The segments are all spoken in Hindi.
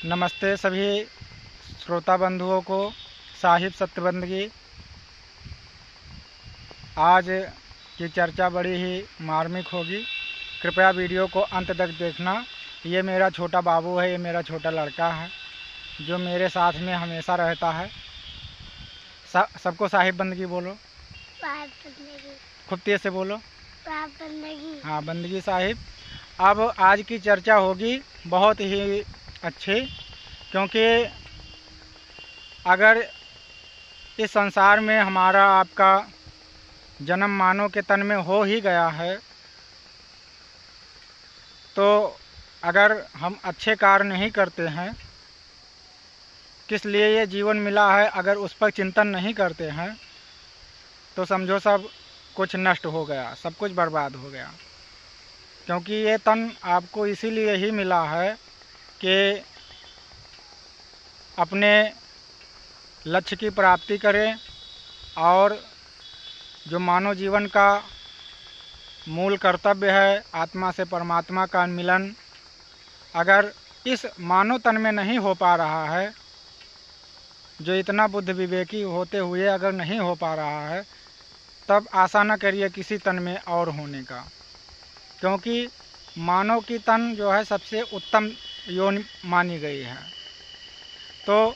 नमस्ते सभी श्रोता बंधुओं को। साहिब सत्यबंदगी। आज की चर्चा बड़ी ही मार्मिक होगी। कृपया वीडियो को अंत तक देखना। ये मेरा छोटा बाबू है, ये मेरा छोटा लड़का है जो मेरे साथ में हमेशा रहता है। सबको साहिब बंदगी बोलो। साहिब बंदगी। खूब तेज से बोलो। साहिब बंदगी। हाँ, बंदगी साहिब। अब आज की चर्चा होगी बहुत ही अच्छी, क्योंकि अगर इस संसार में हमारा आपका जन्म मानव के तन में हो ही गया है, तो अगर हम अच्छे कार्य नहीं करते हैं, किस लिए ये जीवन मिला है, अगर उस पर चिंतन नहीं करते हैं, तो समझो सब कुछ नष्ट हो गया, सब कुछ बर्बाद हो गया। क्योंकि ये तन आपको इसीलिए ही मिला है कि अपने लक्ष्य की प्राप्ति करें और जो मानव जीवन का मूल कर्तव्य है, आत्मा से परमात्मा का मिलन, अगर इस मानव तन में नहीं हो पा रहा है, जो इतना बुद्ध विवेकी होते हुए अगर नहीं हो पा रहा है, तब आशा न करिए किसी तन में और होने का। क्योंकि मानव की तन जो है सबसे उत्तम योनि मानी गई है। तो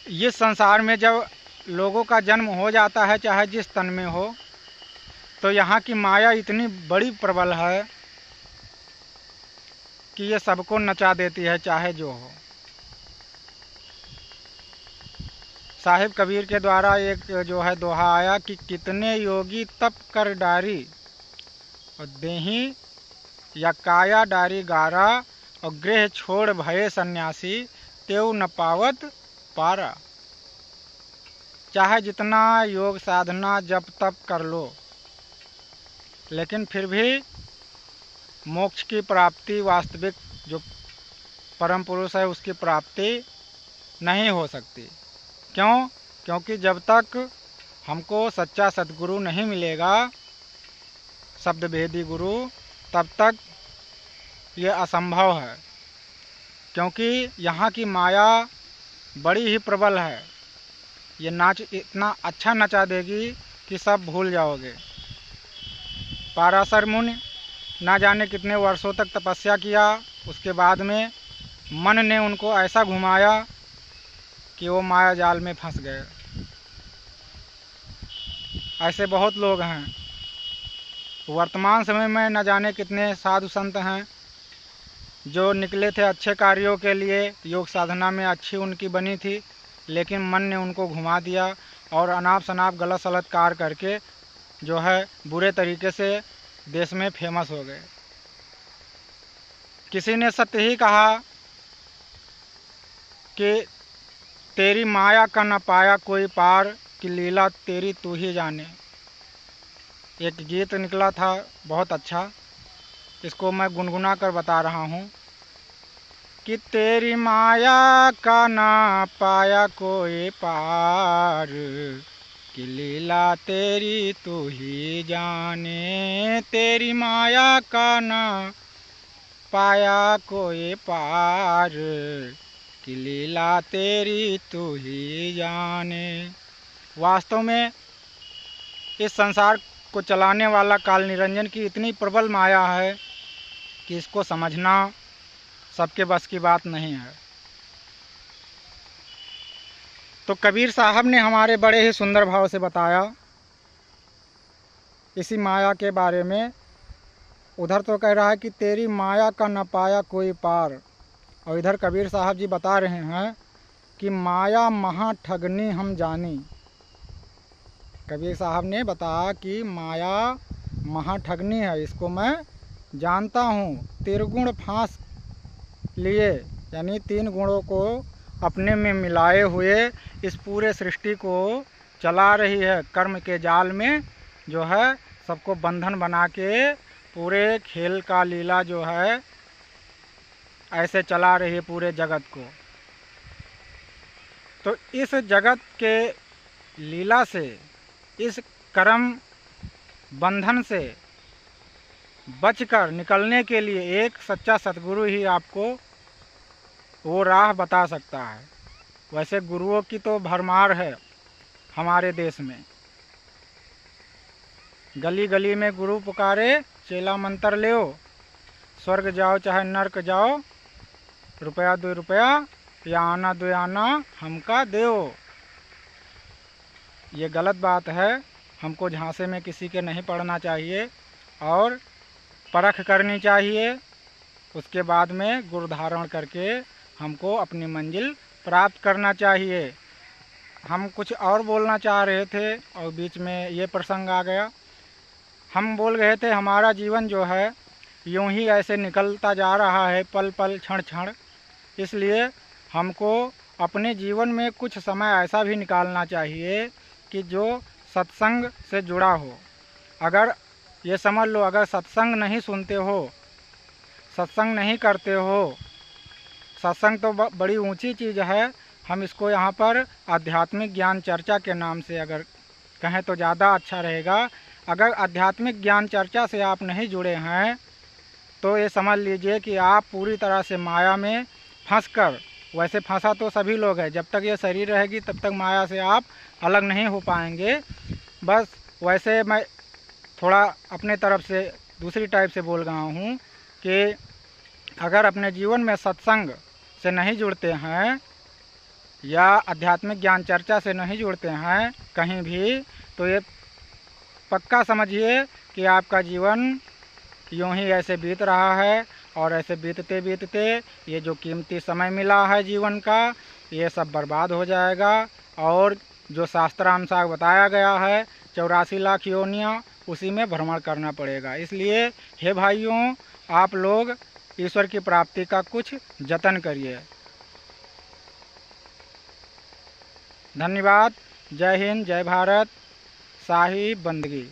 इस संसार में जब लोगों का जन्म हो जाता है, चाहे जिस तन में हो, तो यहाँ की माया इतनी बड़ी प्रबल है कि ये सबको नचा देती है, चाहे जो हो। साहिब कबीर के द्वारा एक जो है दोहा आया कि कितने योगी तप कर डारी और देही या काया डारी गारा, और गृह छोड़ भये सन्यासी तेऊ न पावत पारा। चाहे जितना योग साधना जप तप कर लो, लेकिन फिर भी मोक्ष की प्राप्ति, वास्तविक जो परम पुरुष है उसकी प्राप्ति नहीं हो सकती। क्यों? क्योंकि जब तक हमको सच्चा सद्गुरु नहीं मिलेगा, शब्द भेदी गुरु, तब तक ये असंभव है। क्योंकि यहाँ की माया बड़ी ही प्रबल है। ये नाच इतना अच्छा नचा देगी कि सब भूल जाओगे। पाराशर मुनि ना जाने कितने वर्षों तक तपस्या किया, उसके बाद में मन ने उनको ऐसा घुमाया कि वो माया जाल में फंस गए। ऐसे बहुत लोग हैं। वर्तमान समय में न जाने कितने साधु संत हैं जो निकले थे अच्छे कार्यों के लिए, योग साधना में अच्छी उनकी बनी थी, लेकिन मन ने उनको घुमा दिया और अनाप शनाप गलत सलत कार्य करके जो है बुरे तरीके से देश में फेमस हो गए। किसी ने सत्य ही कहा कि तेरी माया का न पाया कोई पार, कि लीला तेरी तू ही जाने। एक गीत निकला था बहुत अच्छा, इसको मैं गुनगुना कर बता रहा हूँ कि तेरी माया का ना पाया कोई पार, कि लीला तेरी तू ही जाने। तेरी माया का ना पाया कोई पार, कि लीला तेरी तू ही जाने। वास्तव में इस संसार को चलाने वाला काल निरंजन की इतनी प्रबल माया है कि इसको समझना सबके बस की बात नहीं है। तो कबीर साहब ने हमारे बड़े ही सुंदर भाव से बताया इसी माया के बारे में। उधर तो कह रहा है कि तेरी माया का न पाया कोई पार, और इधर कबीर साहब जी बता रहे हैं कि माया महा ठगनी हम जानी। कबीर साहब ने बताया कि माया महा ठगनी है, इसको मैं जानता हूँ। त्रिगुण फांस लिए, यानी 3 गुणों को अपने में मिलाए हुए इस पूरे सृष्टि को चला रही है। कर्म के जाल में जो है सबको बंधन बना के पूरे खेल का लीला जो है ऐसे चला रही है पूरे जगत को। तो इस जगत के लीला से, इस कर्म बंधन से बचकर निकलने के लिए एक सच्चा सतगुरु ही आपको वो राह बता सकता है। वैसे गुरुओं की तो भरमार है हमारे देश में। गली गली में गुरु पुकारे, चेला मंत्र लेओ, स्वर्ग जाओ चाहे नर्क जाओ, रुपया 2 रुपया या आना 2 आना हमका देओ। ये गलत बात है। हमको झांसे में किसी के नहीं पड़ना चाहिए और परख करनी चाहिए। उसके बाद में गुरु धारण करके हमको अपनी मंजिल प्राप्त करना चाहिए। हम कुछ और बोलना चाह रहे थे और बीच में ये प्रसंग आ गया। हम बोल रहे थे हमारा जीवन जो है यूं ही ऐसे निकलता जा रहा है, पल पल क्षण क्षण। इसलिए हमको अपने जीवन में कुछ समय ऐसा भी निकालना चाहिए कि जो सत्संग से जुड़ा हो। अगर ये समझ लो, अगर सत्संग नहीं सुनते हो, सत्संग नहीं करते हो, सत्संग तो बड़ी ऊंची चीज़ है। हम इसको यहाँ पर आध्यात्मिक ज्ञान चर्चा के नाम से अगर कहें तो ज़्यादा अच्छा रहेगा। अगर आध्यात्मिक ज्ञान चर्चा से आप नहीं जुड़े हैं तो ये समझ लीजिए कि आप पूरी तरह से माया में फंसकर, वैसे फंसा तो सभी लोग हैं, जब तक ये शरीर रहेगी तब तक माया से आप अलग नहीं हो पाएंगे। बस वैसे मैं थोड़ा अपने तरफ से दूसरी टाइप से बोल रहा हूँ कि अगर अपने जीवन में सत्संग से नहीं जुड़ते हैं या आध्यात्मिक ज्ञान चर्चा से नहीं जुड़ते हैं कहीं भी, तो ये पक्का समझिए कि आपका जीवन यूं ही ऐसे बीत रहा है और ऐसे बीतते बीतते ये जो कीमती समय मिला है जीवन का, ये सब बर्बाद हो जाएगा। और जो शास्त्रानुसार बताया गया है 84 लाख योनियाँ, उसी में भ्रमण करना पड़ेगा। इसलिए हे भाइयों, आप लोग ईश्वर की प्राप्ति का कुछ जतन करिए। धन्यवाद। जय हिंद, जय भारत। साहिब बंदगी।